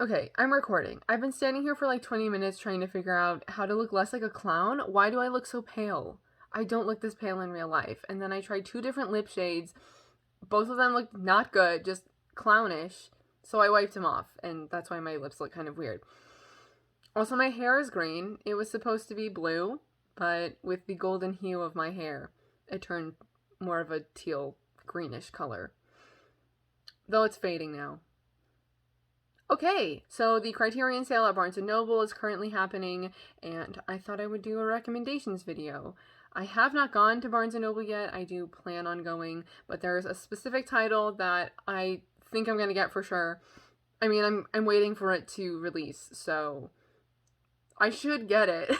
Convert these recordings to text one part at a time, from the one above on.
Okay, I'm recording. I've been standing here for like 20 minutes trying to figure out how to look less like a clown. Why do I look so pale? I don't look this pale in real life. And then I tried 2 different lip shades. Both of them looked not good, just clownish. So I wiped them off, and that's why my lips look kind of weird. Also, my hair is green. It was supposed to be blue, but with the golden hue of my hair, it turned more of a teal greenish color. Though it's fading now. Okay, so the Criterion sale at Barnes & Noble is currently happening, and I thought I would do a recommendations video. I have not gone to Barnes & Noble yet. I do plan on going, but there's a specific title that I think I'm going to get for sure. I mean, I'm waiting for it to release, so I should get it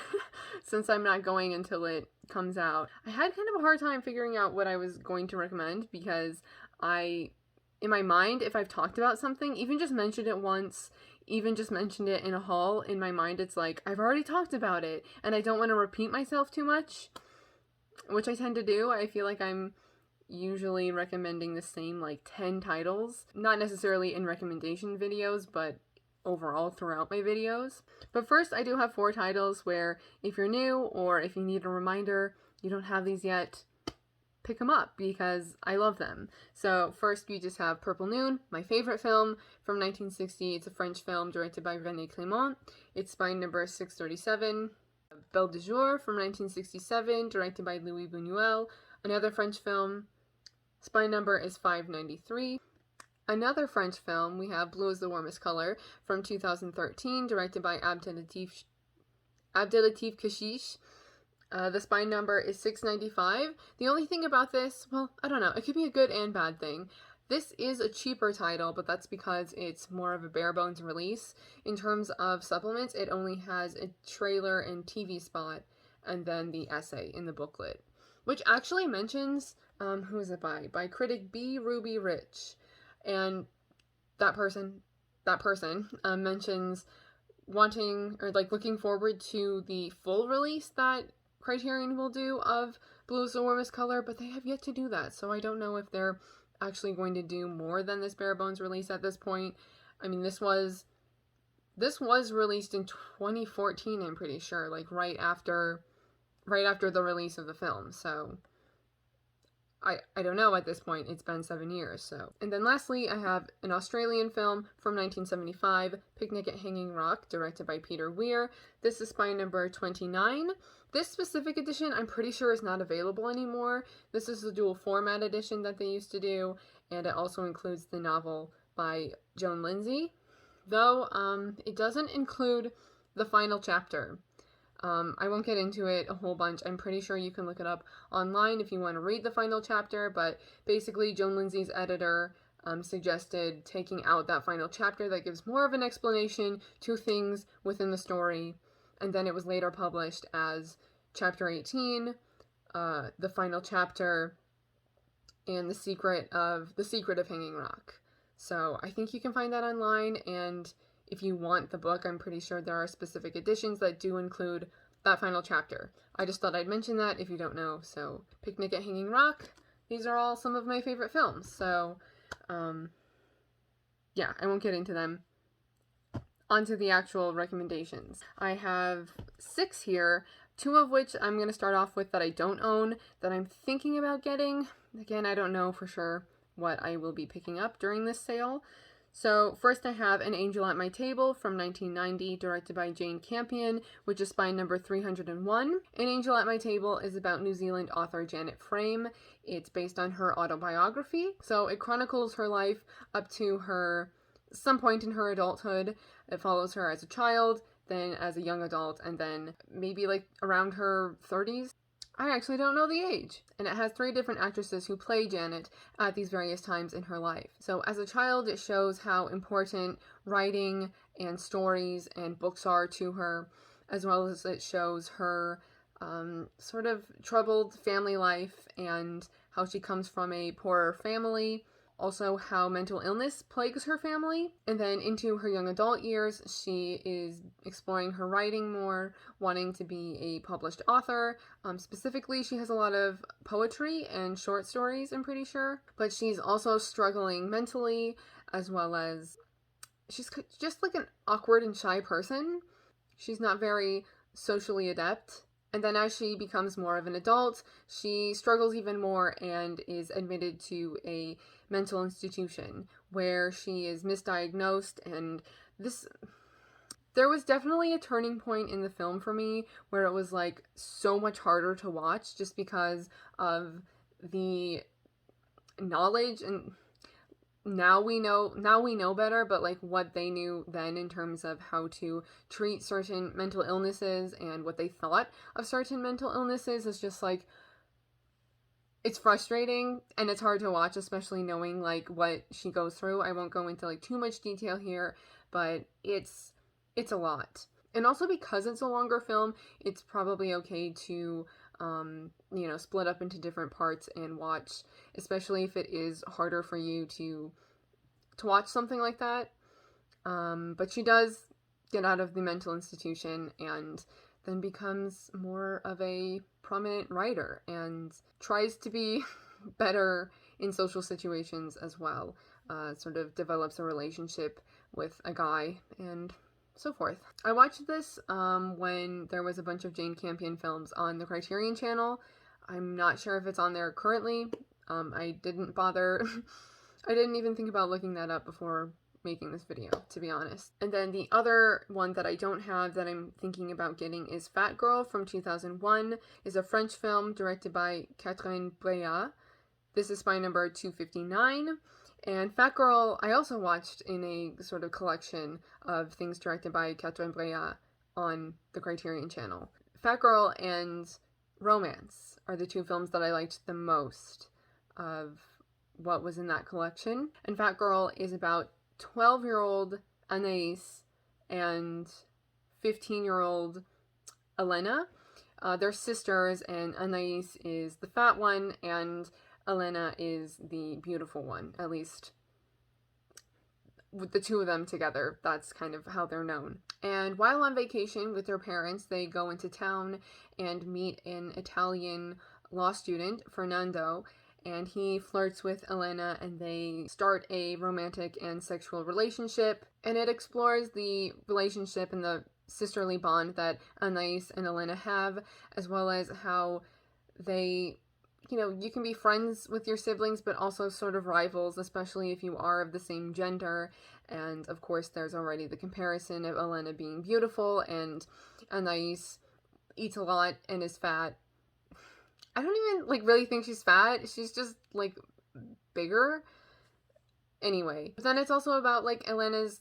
since I'm not going until it comes out. I had kind of a hard time figuring out what I was going to recommend because in my mind, if I've talked about something, even just mentioned it once, even just mentioned it in a haul, in my mind it's like, I've already talked about it, and I don't want to repeat myself too much, which I tend to do. I feel like I'm usually recommending the same like 10 titles, not necessarily in recommendation videos, but overall throughout my videos. But first, I do have 4 titles where if you're new or if you need a reminder, you don't have these yet, pick them up because I love them. So first we just have Purple Noon, my favorite film from 1960. It's a French film directed by René Clément. It's spine number 637. Belle de Jour from 1967, directed by Louis Buñuel. Another French film. Spine number is 593. Another French film, we have Blue is the Warmest Color from 2013, directed by Abdelatif Kechiche. The spine number is 695. The only thing about this, well, I don't know, it could be a good and bad thing. This is a cheaper title, but that's because it's more of a bare bones release. In terms of supplements, it only has a trailer and TV spot, and then the essay in the booklet, which actually mentions, who is it by? By critic B. Ruby Rich. And that person mentions wanting, or like looking forward to the full release that Criterion will do of Blue is the Warmest Color, but they have yet to do that, so I don't know if they're actually going to do more than this bare bones release at this point. I mean, this was released in 2014, I'm pretty sure, like right after the release of the film, so I don't know at this point. It's been 7 years, so. And then lastly, I have an Australian film from 1975, Picnic at Hanging Rock, directed by Peter Weir. This is spine number 29. This specific edition, I'm pretty sure is not available anymore. This is the dual format edition that they used to do, and it also includes the novel by Joan Lindsay, though it doesn't include the final chapter. I won't get into it a whole bunch. I'm pretty sure you can look it up online if you want to read the final chapter, but basically Joan Lindsay's editor suggested taking out that final chapter that gives more of an explanation to things within the story, and then it was later published as Chapter 18, the final chapter, and the secret of Hanging Rock. So I think you can find that online, and if you want the book, I'm pretty sure there are specific editions that do include that final chapter. I just thought I'd mention that if you don't know. So, Picnic at Hanging Rock, these are all some of my favorite films. So, yeah, I won't get into them. On to the actual recommendations. I have 6 here, 2 of which I'm going to start off with that I don't own, that I'm thinking about getting. Again, I don't know for sure what I will be picking up during this sale. So first I have An Angel at My Table from 1990, directed by Jane Campion, which is spine number 301. An Angel at My Table is about New Zealand author Janet Frame. It's based on her autobiography, so it chronicles her life up to some point in her adulthood. It follows her as a child, then as a young adult, and then maybe like around her 30s. I actually don't know the age. And it has 3 different actresses who play Janet at these various times in her life. So as a child, it shows how important writing and stories and books are to her, as well as it shows her sort of troubled family life and how she comes from a poorer family. Also how mental illness plagues her family. And then into her young adult years, she is exploring her writing more, wanting to be a published author. Specifically, she has a lot of poetry and short stories, I'm pretty sure. But she's also struggling mentally, as well as she's just like an awkward and shy person. She's not very socially adept. And then as she becomes more of an adult, she struggles even more and is admitted to a mental institution where she is misdiagnosed. And this, there was definitely a turning point in the film for me where it was like so much harder to watch just because of the knowledge. And now we know better, but like what they knew then in terms of how to treat certain mental illnesses and what they thought of certain mental illnesses is just like, it's frustrating and it's hard to watch, especially knowing like what she goes through. I won't go into like too much detail here, but it's a lot. And also because it's a longer film, it's probably okay to split up into different parts and watch, especially if it is harder for you to watch something like that. But she does get out of the mental institution and then becomes more of a prominent writer and tries to be better in social situations as well. Sort of develops a relationship with a guy and so forth. I watched this when there was a bunch of Jane Campion films on the Criterion channel. I'm not sure if it's on there currently. I didn't bother. I didn't even think about looking that up before making this video, to be honest. And then the other one that I don't have that I'm thinking about getting is Fat Girl from 2001. It's a French film directed by Catherine Breillat. This is spy number 259. And Fat Girl, I also watched in a sort of collection of things directed by Catherine Breillat on the Criterion channel. Fat Girl and Romance are the two films that I liked the most of what was in that collection. And Fat Girl is about 12-year-old Anaïs and 15-year-old Elena. They're sisters, and Anaïs is the fat one, and Elena is the beautiful one, at least with the two of them together. That's kind of how they're known. And while on vacation with their parents, they go into town and meet an Italian law student, Fernando, and he flirts with Elena and they start a romantic and sexual relationship. And it explores the relationship and the sisterly bond that Anais and Elena have, as well as how they, you can be friends with your siblings, but also sort of rivals, especially if you are of the same gender. And of course, there's already the comparison of Elena being beautiful and Anais eats a lot and is fat. I don't even really think she's fat. She's just bigger. Anyway, but then it's also about Elena's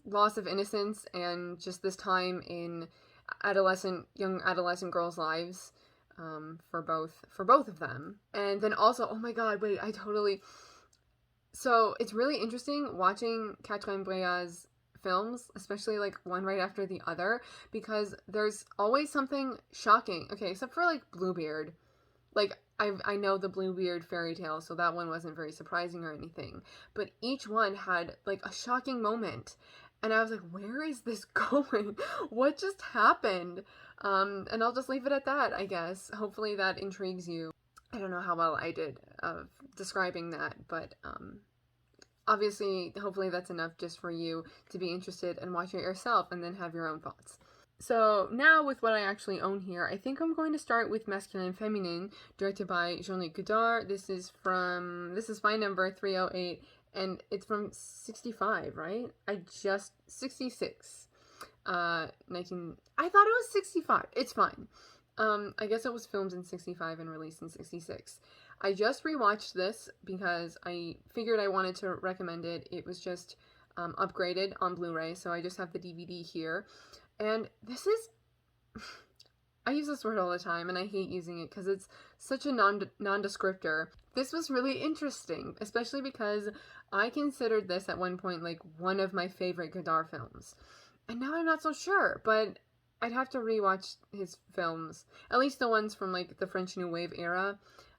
loss of innocence and just this time in young adolescent girls' lives. For both of them. And then also, oh my god, wait, so it's really interesting watching Catherine Breillat's films, especially one right after the other, because there's always something shocking. Okay, except for Bluebeard. I know the Bluebeard fairy tale, so that one wasn't very surprising or anything, but each one had a shocking moment. And I was like, where is this going? What just happened? And I'll just leave it at that, I guess. Hopefully that intrigues you. I don't know how well I did of describing that, but obviously, hopefully that's enough just for you to be interested and watch it yourself and then have your own thoughts. So now with what I actually own here, I think I'm going to start with Masculin Féminin, directed by Jean-Luc Godard. This is my number 308. And it's from 65, right? 66. I thought it was 65. It's fine. I guess it was filmed in 65 and released in 66. I just rewatched this because I figured I wanted to recommend it. It was just upgraded on Blu-ray, so I just have the DVD here. And this is... I use this word all the time, and I hate using it because it's such a nondescriptor. This was really interesting, especially because I considered this at one point one of my favorite Godard films. And now I'm not so sure, but I'd have to rewatch his films, at least the ones from the French New Wave era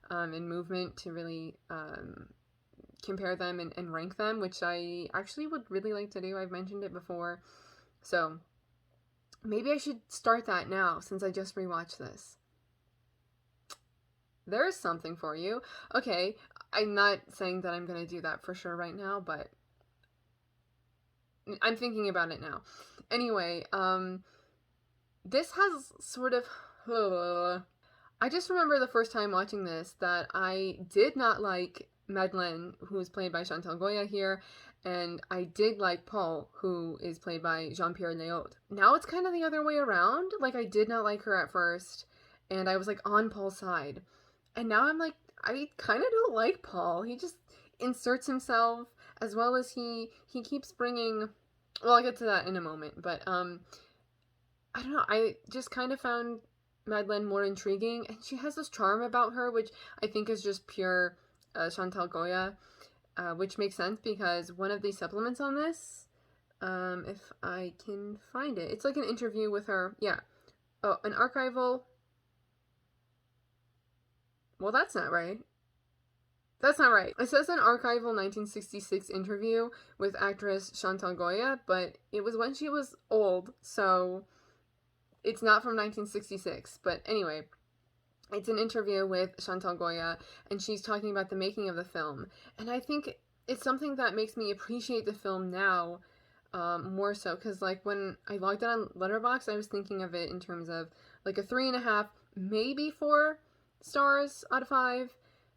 and movement, to really compare them and rank them, which I actually would really like to do. I've mentioned it before. So maybe I should start that now, since I just rewatched this. There's something for you. Okay, I'm not saying that I'm going to do that for sure right now, but I'm thinking about it now. Anyway, this has sort of... I just remember the first time watching this that I did not like Madeleine, who is played by Chantal Goya here, and I did like Paul, who is played by Jean-Pierre Léaud. Now it's kind of the other way around. Like, I did not like her at first, and I was, like, on Paul's side. And now I'm like, I kind of don't like Paul. He just inserts himself, as well as he keeps bringing... Well, I'll get to that in a moment, but, I don't know, I just kind of found Madeleine more intriguing, and she has this charm about her, which I think is just pure Chantal Goya, which makes sense because one of the supplements on this, if I can find it, it's like an interview with her, yeah. Oh, an archival... Well, that's not right. That's not right. It says an archival 1966 interview with actress Chantal Goya, but it was when she was old, so it's not from 1966. But anyway, it's an interview with Chantal Goya, and she's talking about the making of the film. And I think it's something that makes me appreciate the film now more so, because like when I logged in on Letterboxd, I was thinking of it in terms of like a 3.5, maybe 4 stars out of 5.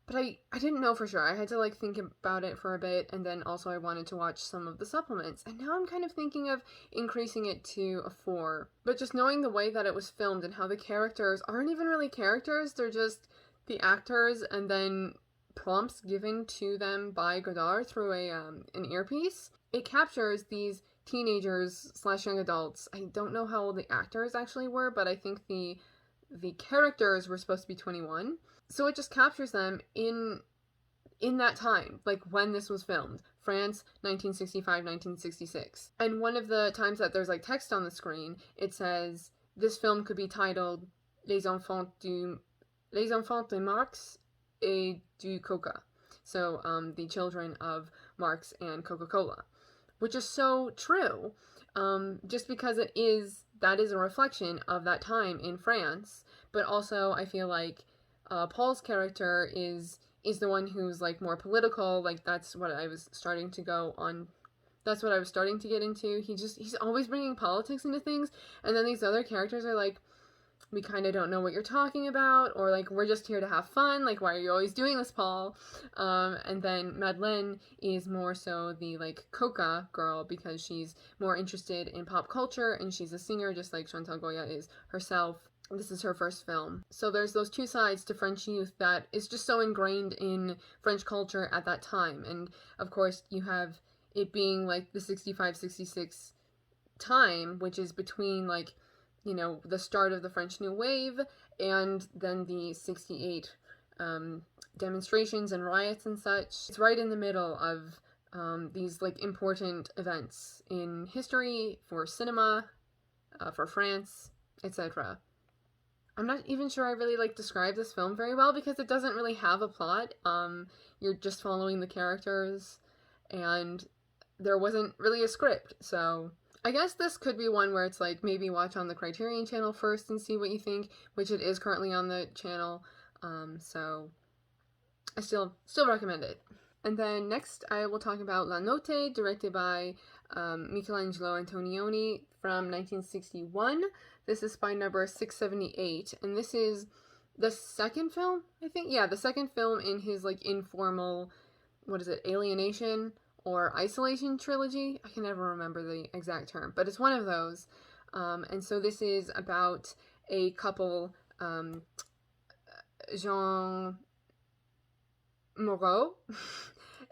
But I didn't know for sure. I had to like think about it for a bit, and then also I wanted to watch some of the supplements. And now I'm kind of thinking of increasing it to a 4. But just knowing the way that it was filmed and how the characters aren't even really characters, they're just the actors and then prompts given to them by Godard through an earpiece. It captures these teenagers / young adults. I don't know how old the actors actually were, but I think the characters were supposed to be 21. So it just captures them in that time, like when this was filmed. France, 1965, 1966. And one of the times that there's like text on the screen, it says, this film could be titled Les Enfants de Marx et du Coca. So, the children of Marx and Coca-Cola. Which is so true, just because that is a reflection of that time in France. But also, I feel like Paul's character is the one who's like more political. Like that's what I was starting to go on. That's what I was starting to get into. He's always bringing politics into things, and then these other characters are like, we kind of don't know what you're talking about, or like, we're just here to have fun. Like, why are you always doing this, Paul? And then Madeleine is more so the like Coca girl because she's more interested in pop culture, and she's a singer just like Chantal Goya is herself. This is her first film. So there's those two sides to French youth that is just so ingrained in French culture at that time. And of course you have it being like the 65-66 time, which is between like, you know, the start of the French New Wave and then the 68 demonstrations and riots and such. It's right in the middle of these like important events in history, for cinema, for France, etc. I'm not even sure I really like describe this film very well because it doesn't really have a plot. You're just following the characters, and there wasn't really a script. So I guess this could be one where it's like maybe watch on the Criterion channel first and see what you think, which it is currently on the channel. So I still recommend it. And then next I will talk about La Notte, directed by Michelangelo Antonioni from 1961. This is spine number 678, and this is the second film, I think? Yeah, the second film in his, like, informal, what is it, alienation or isolation trilogy? I can never remember the exact term, but it's one of those. And so this is about a couple, Jean Moreau,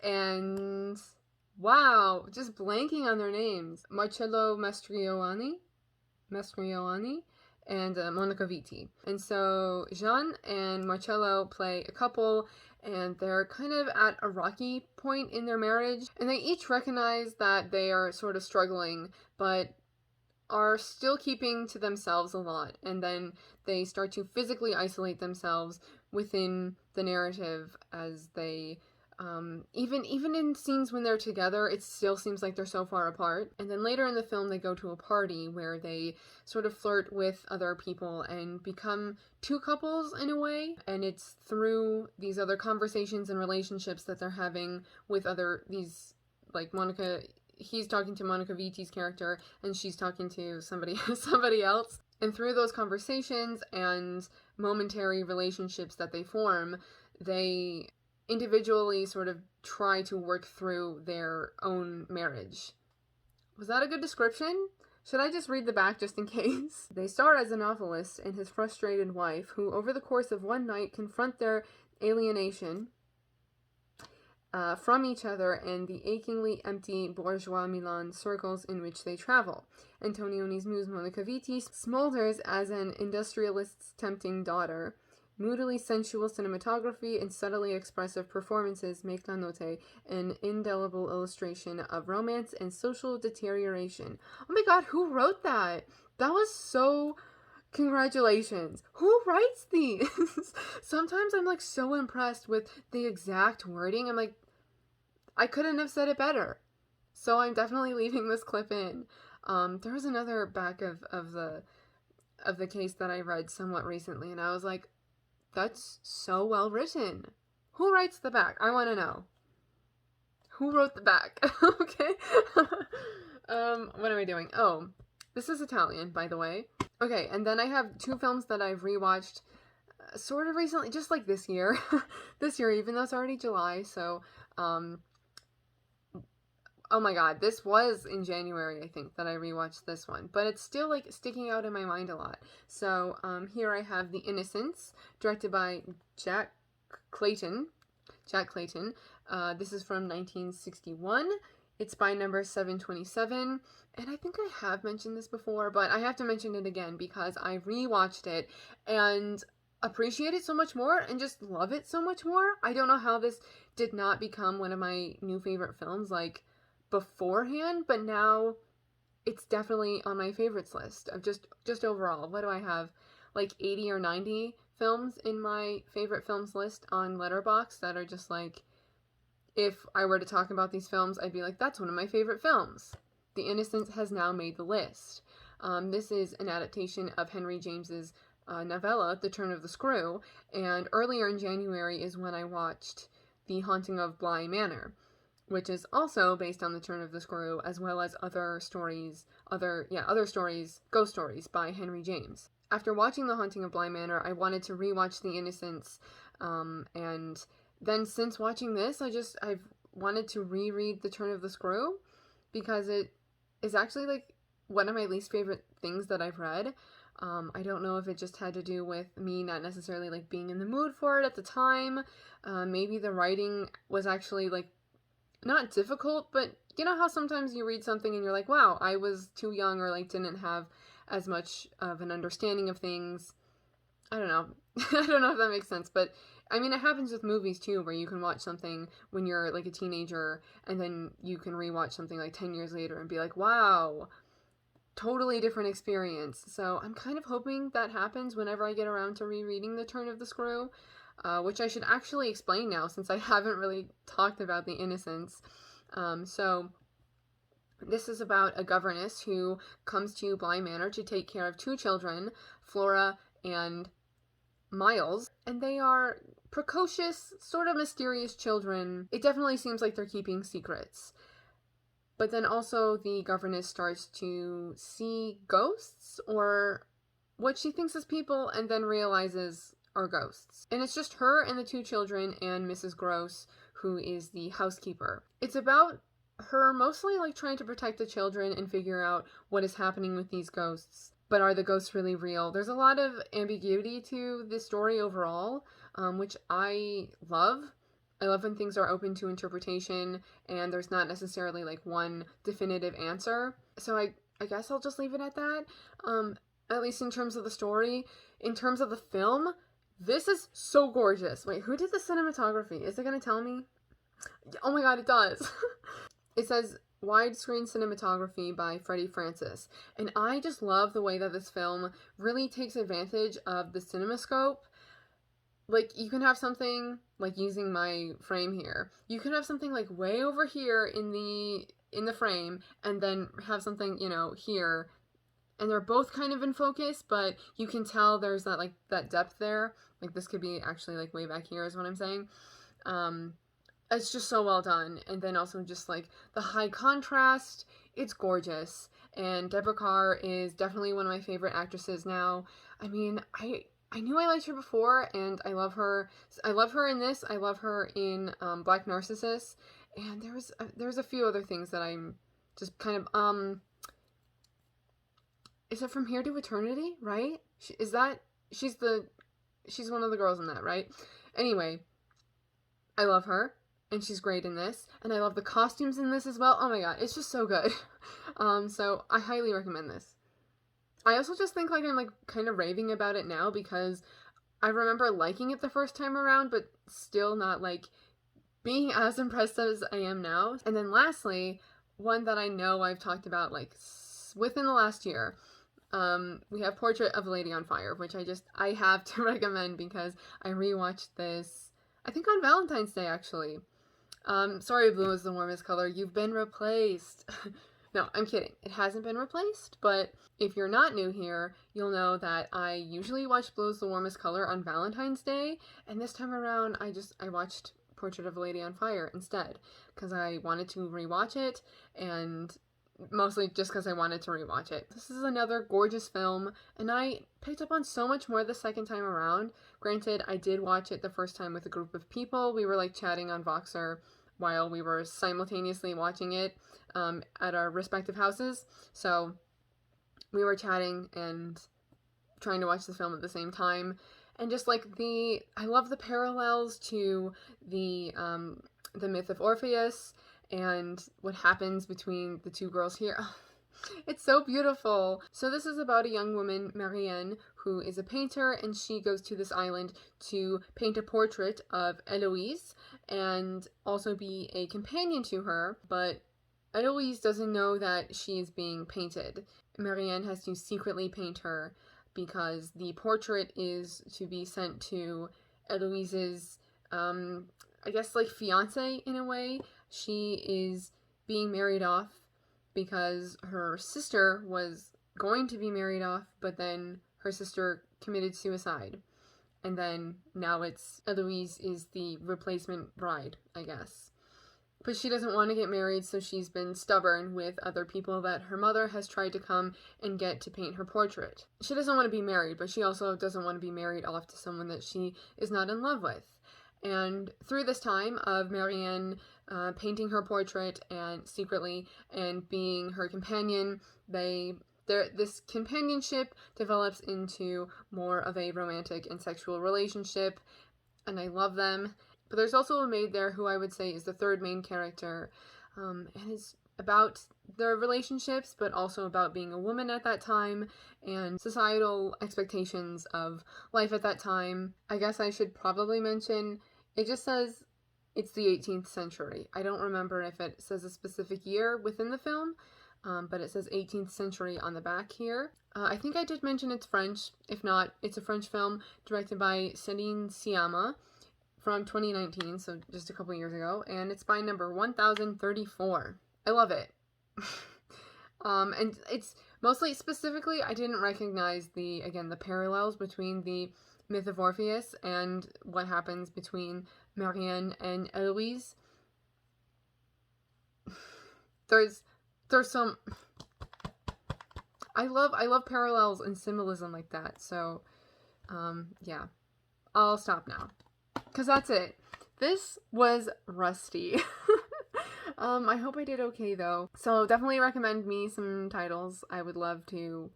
and wow, just blanking on their names. Marcello Mastroianni and Monica Vitti. And so Jean and Marcello play a couple, and they're kind of at a rocky point in their marriage, and they each recognize that they are sort of struggling, but are still keeping to themselves a lot, and then they start to physically isolate themselves within the narrative as they even in scenes when they're together, it still seems like they're so far apart. And then later in the film, they go to a party where they sort of flirt with other people and become two couples in a way. And it's through these other conversations and relationships that they're having with these, like Monica he's talking to Monica Vitti's character, and she's talking to somebody else. And through those conversations and momentary relationships that they form, they individually sort of try to work through their own marriage. Was that a good description? Should I just read the back just in case? They star as a novelist and his frustrated wife, who over the course of one night confront their alienation from each other and the achingly empty bourgeois Milan circles in which they travel. Antonioni's muse Monica Vitti smolders as an industrialist's tempting daughter. Moodily sensual cinematography and subtly expressive performances make La Notte an indelible illustration of romance and social deterioration. Oh my god, who wrote that? That was so... Congratulations. Who writes these? Sometimes I'm like so impressed with the exact wording. I'm like, I couldn't have said it better. So I'm definitely leaving this clip in. There was another back of the case that I read somewhat recently, and I was like, that's so well written. Who writes the back? I want to know. Who wrote the back? Okay. What am I doing? Oh, this is Italian, by the way. Okay, and then I have two films that I've rewatched sort of recently, just like this year. This year, even though it's already July, so, oh my god, this was in January, I think, that I rewatched this one. But it's still, like, sticking out in my mind a lot. So, here I have The Innocents, directed by Jack Clayton. This is from 1961. It's by number 727. And I think I have mentioned this before, but I have to mention it again because I rewatched it and appreciate it so much more and just love it so much more. I don't know how this did not become one of my new favorite films, like, beforehand, but now it's definitely on my favorites list of just overall. What do I have? Like 80 or 90 films in my favorite films list on Letterboxd that are just like, if I were to talk about these films, I'd be like, that's one of my favorite films. The Innocents has now made the list. This is an adaptation of Henry James's novella, The Turn of the Screw, and earlier in January is when I watched The Haunting of Bly Manor, which is also based on The Turn of the Screw, as well as other stories, ghost stories by Henry James. After watching The Haunting of Bly Manor, I wanted to rewatch The Innocents, and then since watching this, I've wanted to reread The Turn of the Screw, because it is actually, like, one of my least favorite things that I've read. I don't know if it just had to do with me not necessarily, like, being in the mood for it at the time. Maybe the writing was actually, like, not difficult, but you know how sometimes you read something and you're like, wow, I was too young, or, like, didn't have as much of an understanding of things. I don't know. I don't know if that makes sense, but I mean, it happens with movies too, where you can watch something when you're, like, a teenager, and then you can rewatch something, like, 10 years later and be like, wow, totally different experience. So I'm kind of hoping that happens whenever I get around to rereading The Turn of the Screw, which I should actually explain now since I haven't really talked about The Innocents. So this is about a governess who comes to Bly Manor to take care of two children, Flora and Miles, and they are precocious, sort of mysterious children. It definitely seems like they're keeping secrets. But then also the governess starts to see ghosts, or what she thinks is people, and then realizes are ghosts. And it's just her and the two children and Mrs. Gross, who is the housekeeper. It's about her mostly, like, trying to protect the children and figure out what is happening with these ghosts. But are the ghosts really real? There's a lot of ambiguity to this story overall, which I love. I love when things are open to interpretation and there's not necessarily, like, one definitive answer. So I guess I'll just leave it at that, at least in terms of the story. In terms of the film, this is so gorgeous. Wait, who did the cinematography? Is it going to tell me? Oh my god, it does. It says widescreen cinematography by Freddie Francis. And I just love the way that this film really takes advantage of the CinemaScope. Like, you can have something, like, using my frame here, you can have something, like, way over here in the frame, and then have something, you know, here, and they're both kind of in focus, but you can tell there's that, like, that depth there. Like, this could be actually, like, way back here is what I'm saying. it's just so well done. And then also just like the high contrast, it's gorgeous. And Deborah Carr is definitely one of my favorite actresses now. I mean, I knew I liked her before, and I love her. I love her in this. I love her in Black Narcissus, and there was a few other things that I'm just kind of Is it From Here to Eternity? Right? Is that she's one of the girls in that, right? Anyway, I love her, and she's great in this, and I love the costumes in this as well. Oh my god, it's just so good. So I highly recommend this. I also just think like I'm like kind of raving about it now because I remember liking it the first time around, but still not like being as impressed as I am now. And then lastly, one that I know I've talked about like within the last year, we have Portrait of a Lady on Fire, which I have to recommend because I rewatched this, I think on Valentine's Day actually. Sorry, blue is the warmest color. You've been replaced. No, I'm kidding. It hasn't been replaced, but if you're not new here, you'll know that I usually watch Blue is the Warmest Color on Valentine's Day, and this time around I watched Portrait of a Lady on Fire instead, because I wanted to rewatch it, and mostly just because I wanted to rewatch it. This is another gorgeous film, and I picked up on so much more the second time around. Granted, I did watch it the first time with a group of people. We were like chatting on Voxer while we were simultaneously watching it at our respective houses. So we were chatting and trying to watch the film at the same time. And just like I love the parallels to the myth of Orpheus and what happens between the two girls here. Oh, it's so beautiful. So this is about a young woman, Marianne, who is a painter, and she goes to this island to paint a portrait of Eloise and also be a companion to her, but Eloise doesn't know that she is being painted. Marianne has to secretly paint her because the portrait is to be sent to Eloise's, I guess, like, fiance in a way. She is being married off because her sister was going to be married off, but then her sister committed suicide. And then now Eloise is the replacement bride, I guess. But she doesn't want to get married, so she's been stubborn with other people that her mother has tried to come and get to paint her portrait. She doesn't want to be married, but she also doesn't want to be married off to someone that she is not in love with. And through this time of Marianne painting her portrait and secretly and being her companion, this companionship develops into more of a romantic and sexual relationship, and I love them. But there's also a maid there who I would say is the third main character, and it's about their relationships, but also about being a woman at that time and societal expectations of life at that time. I guess I should probably mention, it just says it's the 18th century. I don't remember if it says a specific year within the film, but it says 18th century on the back here. I think I did mention it's French. If not, it's a French film directed by Céline Sciamma from 2019, so just a couple years ago, and it's by number 1034. I love it. And it's mostly, specifically, I didn't recognize the parallels between the myth of Orpheus and what happens between Marianne and Eloise. There's some, I love parallels and symbolism like that, so, yeah. I'll stop now. Because that's it. This was rusty. I hope I did okay, though. So definitely recommend me some titles. I would love to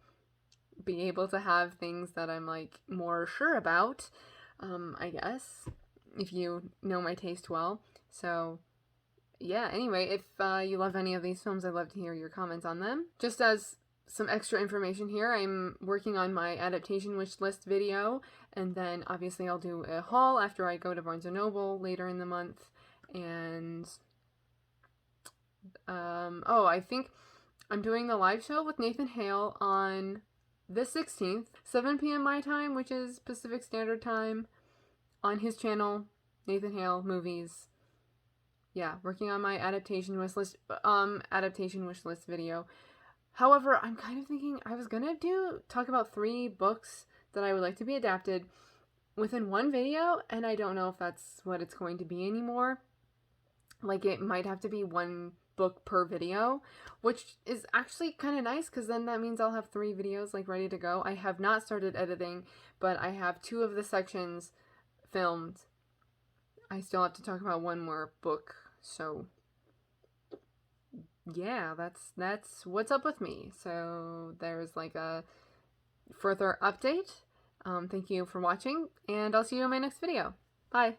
be able to have things that I'm, like, more sure about, I guess, if you know my taste well. So, yeah, anyway, if you love any of these films, I'd love to hear your comments on them. Just as some extra information here, I'm working on my adaptation wish list video, and then obviously I'll do a haul after I go to Barnes & Noble later in the month, and I think I'm doing the live show with Nathan Hale on the 16th, 7 p.m. my time, which is Pacific Standard Time, on his channel, Nathan Hale Movies. Yeah, working on my adaptation wish list video. However, I'm kind of thinking I was gonna talk about 3 books that I would like to be adapted within one video, and I don't know if that's what it's going to be anymore. Like, it might have to be one book per video, which is actually kind of nice, because then that means I'll have 3 videos, like, ready to go. I have not started editing, but I have 2 of the sections filmed. I still have to talk about 1 more book, so yeah, that's what's up with me. So there's like a further update. Thank you for watching, and I'll see you in my next video. Bye!